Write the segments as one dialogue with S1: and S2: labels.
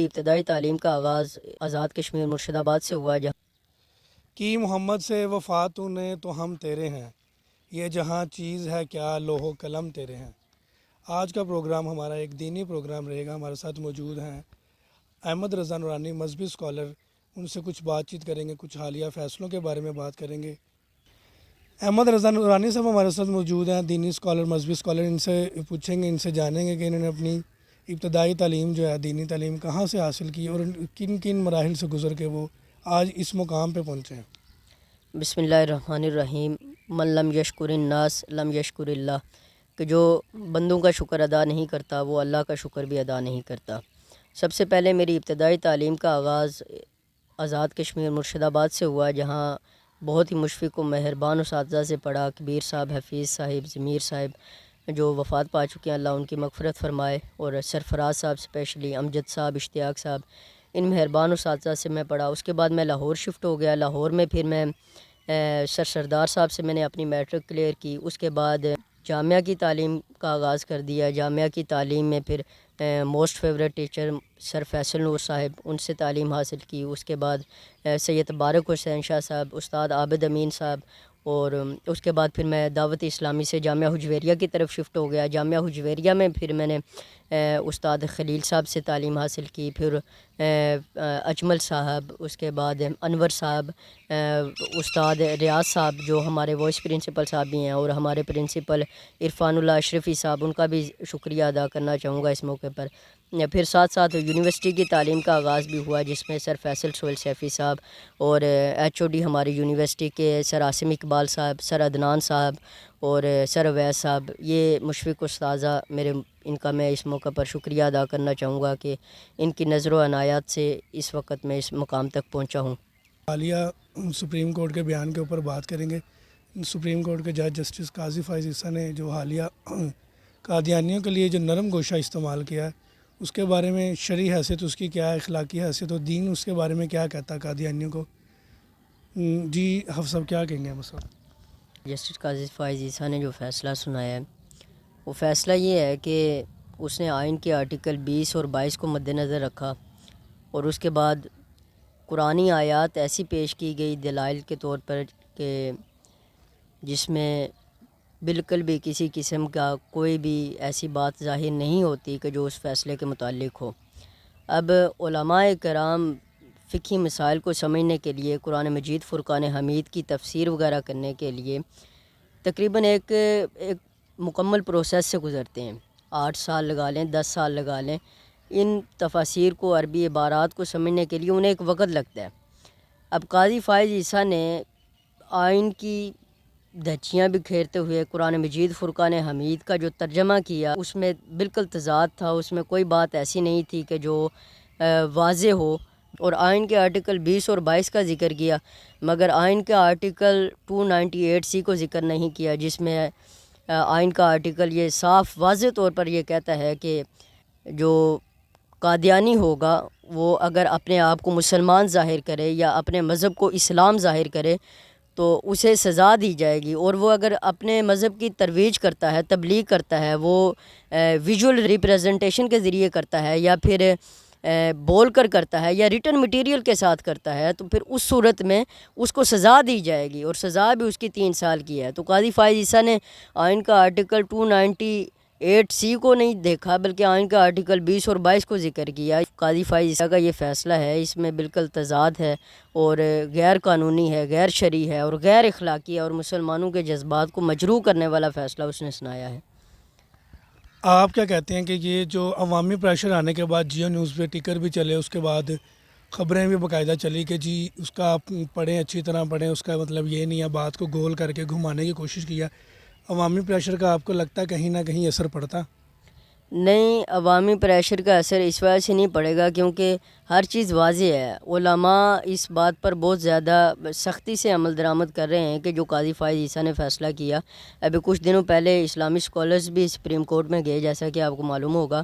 S1: ابتدائی تعلیم کا آغاز آزاد کشمیر مرشد آباد سے ہوا جہاں
S2: کی محمد سے وفا تو نے تو ہم تیرے ہیں، یہ جہاں چیز ہے کیا لوح و قلم تیرے ہیں۔ آج کا پروگرام ہمارا ایک دینی پروگرام رہے گا۔ ہمارے ساتھ موجود ہیں احمد رضا نورانی، مذہبی اسکالر۔ ان سے کچھ بات چیت کریں گے، کچھ حالیہ فیصلوں کے بارے میں بات کریں گے۔ احمد رضا نورانی صاحب ہمارے ساتھ موجود ہیں، دینی اسکالر، مذہبی اسکالر۔ ان سے پوچھیں گے، ان سے جانیں گے کہ انہوں نے اپنی ابتدائی تعلیم جو ہے، دینی تعلیم کہاں سے حاصل کی اور کن کن مراحل سے گزر کے وہ آج اس مقام پہ پہنچے ہیں۔
S1: بسم اللہ الرحمن الرحیم۔ من لم یشکر الناس لم یشکر اللہ، کہ جو بندوں کا شکر ادا نہیں کرتا وہ اللہ کا شکر بھی ادا نہیں کرتا۔ سب سے پہلے میری ابتدائی تعلیم کا آغاز آزاد کشمیر مرشد آباد سے ہوا، جہاں بہت ہی مشفق و مہربان اساتذہ سے پڑھا۔ کبیر صاحب، حفیظ صاحب، ضمیر صاحب جو وفات پا چکے ہیں، اللہ ان کی مغفرت فرمائے، اور سرفراز صاحب اسپیشلی، امجد صاحب، اشتیاق صاحب، ان مہربان اساتذہ سے میں پڑھا۔ اس کے بعد میں لاہور شفٹ ہو گیا۔ لاہور میں پھر میں سردار صاحب سے میں نے اپنی میٹرک کلیئر کی۔ اس کے بعد جامعہ کی تعلیم کا آغاز کر دیا۔ جامعہ کی تعلیم میں پھر موسٹ فیوریٹ ٹیچر سر فیصل نور صاحب، ان سے تعلیم حاصل کی۔ اس کے بعد سید بارک حسین شاہ صاحب، استاد عابد امین صاحب، اور اس کے بعد پھر میں دعوت اسلامی سے جامعہ حجویریہ کی طرف شفٹ ہو گیا۔ جامعہ حجویریہ میں پھر میں نے استاد خلیل صاحب سے تعلیم حاصل کی، پھر اجمل صاحب، اس کے بعد انور صاحب، استاد ریاض صاحب جو ہمارے وائس پرنسپل صاحب بھی ہیں، اور ہمارے پرنسپل عرفان اللہ اشرفی صاحب، ان کا بھی شکریہ ادا کرنا چاہوں گا اس موقع پر۔ پھر ساتھ ساتھ یونیورسٹی کی تعلیم کا آغاز بھی ہوا، جس میں سر فیصل سہیل سیفی صاحب اور ایچ او ڈی ہماری یونیورسٹی کے سر عاصم اقبال صاحب، سر عدنان صاحب اور سر اویس صاحب، یہ مشفق استاذہ میرے، ان کا میں اس موقع پر شکریہ ادا کرنا چاہوں گا کہ ان کی نظر و عنایات سے اس وقت میں اس مقام تک پہنچا ہوں۔
S2: حالیہ سپریم کورٹ کے بیان کے اوپر بات کریں گے۔ سپریم کورٹ کے جج جسٹس قاضی فائز عیسیٰ نے جو حالیہ قادیانیوں کے لیے جو نرم گوشہ استعمال کیا ہے، اس کے بارے میں شرعی حیثیت اس کی کیا ہے، اخلاقی حیثیت اور دین اس کے بارے میں کیا کہتا ہے قادیانیوں کو؟ جی حفظ صاحب کیا کہیں گے ہم صاحب؟
S1: جسٹس قاضی فائز عیسیٰ نے جو فیصلہ سنایا ہے، وہ فیصلہ یہ ہے کہ اس نے آئین کے آرٹیکل 20 اور 22 کو مد نظر رکھا، اور اس کے بعد قرآنی آیات ایسی پیش کی گئی دلائل کے طور پر کہ جس میں بالکل بھی کسی قسم کا کوئی بھی ایسی بات ظاہر نہیں ہوتی کہ جو اس فیصلے کے متعلق ہو۔ اب علماء کرام فقہی مسائل کو سمجھنے کے لیے، قرآن مجید فرقان حمید کی تفسیر وغیرہ کرنے کے لیے تقریباً ایک مکمل پروسیس سے گزرتے ہیں۔ 8 سال لگا لیں، 10 سال لگا لیں، ان تفاسیر کو، عربی عبارات کو سمجھنے کے لیے انہیں ایک وقت لگتا ہے۔ اب قاضی فائز عیسیٰ نے آئین کی دھچیاں بکھیرتے ہوئے قرآن مجید فرقان حمید کا جو ترجمہ کیا، اس میں بالکل تضاد تھا، اس میں کوئی بات ایسی نہیں تھی کہ جو واضح ہو، اور آئین کے آرٹیکل 20 اور 22 کا ذکر کیا، مگر آئین کے آرٹیکل 298C کو ذکر نہیں کیا، جس میں آئین کا آرٹیکل یہ صاف واضح طور پر یہ کہتا ہے کہ جو قادیانی ہوگا وہ اگر اپنے آپ کو مسلمان ظاہر کرے یا اپنے مذہب کو اسلام ظاہر کرے تو اسے سزا دی جائے گی، اور وہ اگر اپنے مذہب کی ترویج کرتا ہے، تبلیغ کرتا ہے، وہ ویژول ریپریزنٹیشن کے ذریعے کرتا ہے، یا پھر بول کر کرتا ہے، یا ریٹن مٹیریل کے ساتھ کرتا ہے، تو پھر اس صورت میں اس کو سزا دی جائے گی، اور سزا بھی اس کی 3 سال کی ہے۔ تو قاضی فائز عیسیٰ نے آئین کا آرٹیکل 298C کو نہیں دیکھا، بلکہ آئین کا آرٹیکل 20 اور 22 کو ذکر کیا۔ قاضی فائز عیسیٰ کا یہ فیصلہ ہے، اس میں بالکل تضاد ہے، اور غیر قانونی ہے، غیر شرعی ہے، اور غیر اخلاقی ہے، اور مسلمانوں کے جذبات کو مجروح کرنے والا فیصلہ اس نے سنایا ہے۔
S2: آپ کیا کہتے ہیں کہ یہ جو عوامی پریشر آنے کے بعد جیو نیوز پہ ٹکر بھی چلے، اس کے بعد خبریں بھی باقاعدہ چلی کہ جی اس کا آپ پڑھیں، اچھی طرح پڑھیں، اس کا مطلب یہ نہیں ہے، بات کو گول کر کے گھمانے کی کوشش کیا، عوامی پریشر کا آپ کو لگتا ہے کہیں نہ کہیں اثر پڑتا؟
S1: نہیں، عوامی پریشر کا اثر اس وجہ سے نہیں پڑے گا کیونکہ ہر چیز واضح ہے۔ علماء اس بات پر بہت زیادہ سختی سے عمل درآمد کر رہے ہیں کہ جو قاضی فائز عیسیٰ نے فیصلہ کیا، ابھی کچھ دنوں پہلے اسلامی اسکالرز بھی سپریم کورٹ میں گئے، جیسا کہ آپ کو معلوم ہوگا،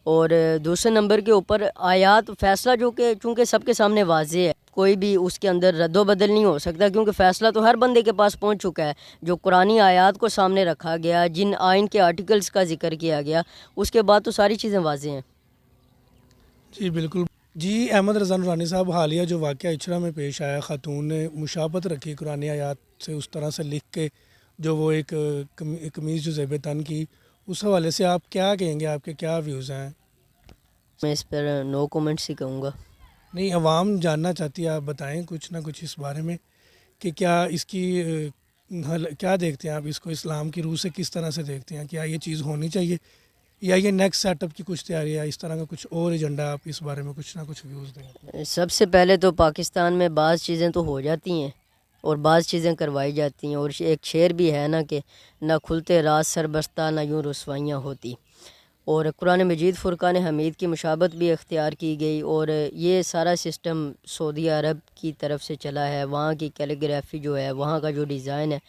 S1: اور دوسرے نمبر کے اوپر آیات فیصلہ جو کہ چونکہ سب کے سامنے واضح ہے، کوئی بھی اس کے اندر رد و بدل نہیں ہو سکتا، کیونکہ فیصلہ تو ہر بندے کے پاس پہنچ چکا ہے۔ جو قرآنی آیات کو سامنے رکھا گیا، جن آئین کے آرٹیکلز کا ذکر کیا گیا، اس کے بعد تو ساری چیزیں واضح ہیں۔
S2: جی بالکل، جی احمد رضا نورانی صاحب، حالیہ جو واقعہ اچھرا میں پیش آیا، خاتون نے مشابہت رکھی قرآن آیات سے اس طرح سے لکھ کے جو وہ ایک قمیض جو زیب تن کی، اس حوالے سے آپ کیا کہیں گے؟ آپ کے کیا ویوز ہیں؟
S1: میں اس پر نو کومنٹس ہی کہوں گا۔
S2: نہیں، عوام جاننا چاہتی ہے، آپ بتائیں کچھ نہ کچھ اس بارے میں کہ کیا اس کی کیا دیکھتے ہیں آپ اس کو، اسلام کی روح سے کس طرح سے دیکھتے ہیں؟ کیا یہ چیز ہونی چاہیے یا یہ نیکسٹ سیٹ اپ کی کچھ تیاری ہے، اس طرح کا کچھ اور ایجنڈا؟ آپ اس بارے میں کچھ نہ کچھ ویوز دیں۔
S1: سب سے پہلے تو پاکستان میں بعض چیزیں تو ہو جاتی ہیں اور بعض چیزیں کروائی جاتی ہیں، اور ایک شعر بھی ہے نا کہ نہ کھلتے راز سر بستہ نہ یوں رسوائیاں ہوتی، اور قرآن مجید فرقان حمید کی مشابہت بھی اختیار کی گئی، اور یہ سارا سسٹم سعودی عرب کی طرف سے چلا ہے، وہاں کی کیلیگرافی جو ہے، وہاں کا جو ڈیزائن ہے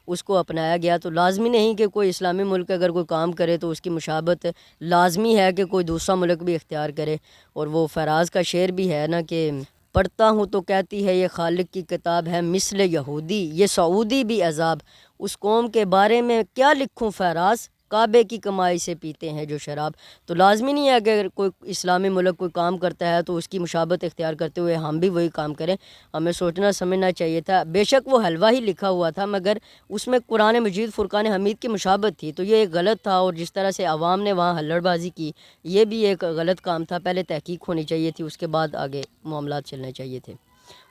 S1: اس کو اپنایا گیا۔ تو لازمی نہیں کہ کوئی اسلامی ملک اگر کوئی کام کرے تو اس کی مشابہت لازمی ہے کہ کوئی دوسرا ملک بھی اختیار کرے۔ اور وہ فیراز کا شعر بھی ہے نا کہ پڑھتا ہوں تو کہتی ہے یہ خالق کی کتاب ہے، مثل یہودی یہ سعودی بھی عذاب، اس قوم کے بارے میں کیا لکھوں فیراز، کعبے کی کمائی سے پیتے ہیں جو شراب۔ تو لازمی نہیں ہے کہ اگر کوئی اسلامی ملک کوئی کام کرتا ہے تو اس کی مشابہت اختیار کرتے ہوئے ہم بھی وہی کام کریں۔ ہمیں سوچنا سمجھنا چاہیے تھا، بے شک وہ حلوہ ہی لکھا ہوا تھا مگر اس میں قرآن مجید فرقان حمید کی مشابہت تھی، تو یہ ایک غلط تھا، اور جس طرح سے عوام نے وہاں ہلڑ بازی کی یہ بھی ایک غلط کام تھا۔ پہلے تحقیق ہونی چاہیے تھی، اس کے بعد آگے معاملات چلنے چاہیے تھے۔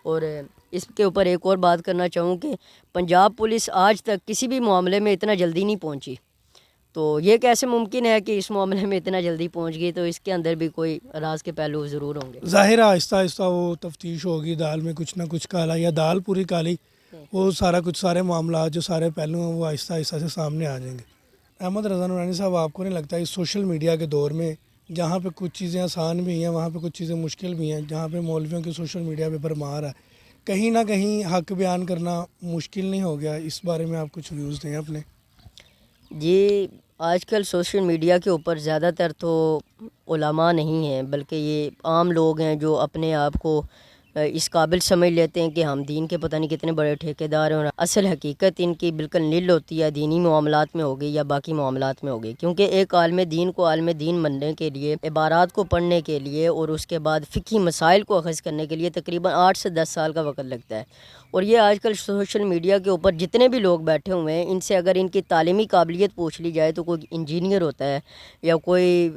S1: اور اس کے اوپر ایک اور بات کرنا چاہوں کہ پنجاب پولیس آج تک کسی بھی معاملے میں اتنا جلدی نہیں پہنچی، تو یہ کیسے ممکن ہے کہ اس معاملے میں اتنا جلدی پہنچ گئی؟ تو اس کے اندر بھی کوئی راز کے پہلو ضرور ہوں گے۔
S2: ظاہر ہے آہستہ آہستہ وہ تفتیش ہوگی، دال میں کچھ نہ کچھ کالا یا دال پوری کالی، وہ سارا کچھ سارے معاملات جو سارے پہلو ہیں وہ آہستہ آہستہ سے سامنے آ جائیں گے۔ احمد رضا نورانی صاحب، آپ کو نہیں لگتا اس سوشل میڈیا کے دور میں جہاں پہ کچھ چیزیں آسان بھی ہیں وہاں پہ کچھ چیزیں مشکل بھی ہیں، جہاں پہ مولویوں کی سوشل میڈیا پہ بھرمار ہے، کہیں نہ کہیں حق بیان کرنا مشکل نہیں ہو گیا؟ اس بارے میں آپ کچھ ویوز دیں اپنے۔
S1: جی آج کل سوشل میڈیا کے اوپر زیادہ تر تو علماء نہیں ہیں بلکہ یہ عام لوگ ہیں جو اپنے آپ کو اس قابل سمجھ لیتے ہیں کہ ہم دین کے پتہ نہیں کتنے بڑے ٹھیکیدار ہیں، اور اصل حقیقت ان کی بالکل نل ہوتی ہے دینی معاملات میں ہوگی یا باقی معاملات میں ہوگی، کیونکہ ایک عالم دین کو عالم دین بننے کے لیے، عبارات کو پڑھنے کے لیے اور اس کے بعد فقہی مسائل کو اخذ کرنے کے لیے تقریباً 8 سے 10 سال کا وقت لگتا ہے۔ اور یہ آج کل سوشل میڈیا کے اوپر جتنے بھی لوگ بیٹھے ہوئے ہیں ان سے اگر ان کی تعلیمی قابلیت پوچھ لی جائے تو کوئی انجینئر ہوتا ہے یا کوئی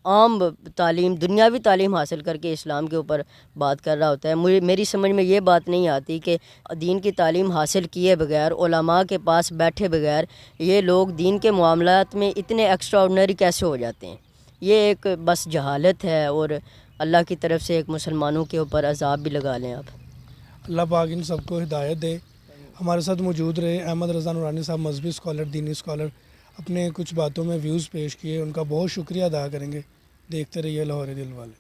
S1: عام تعلیم دنیاوی تعلیم حاصل کر کے اسلام کے اوپر بات کر رہا ہوتا ہے۔ میری سمجھ میں یہ بات نہیں آتی کہ دین کی تعلیم حاصل کیے بغیر، علماء کے پاس بیٹھے بغیر یہ لوگ دین کے معاملات میں اتنے ایکسٹرا آرڈنری کیسے ہو جاتے ہیں؟ یہ ایک بس جہالت ہے، اور اللہ کی طرف سے ایک مسلمانوں کے اوپر عذاب بھی لگا لیں آپ۔
S2: اللہ پاک ان سب کو ہدایت دے۔ ہمارے ساتھ موجود رہے احمد رضا نورانی صاحب، مذہبی اسکالر، دینی اسکالر، اپنے کچھ باتوں میں ویوز پیش کیے، ان کا بہت شکریہ ادا کریں گے۔ دیکھتے رہیے لاہور دل والے۔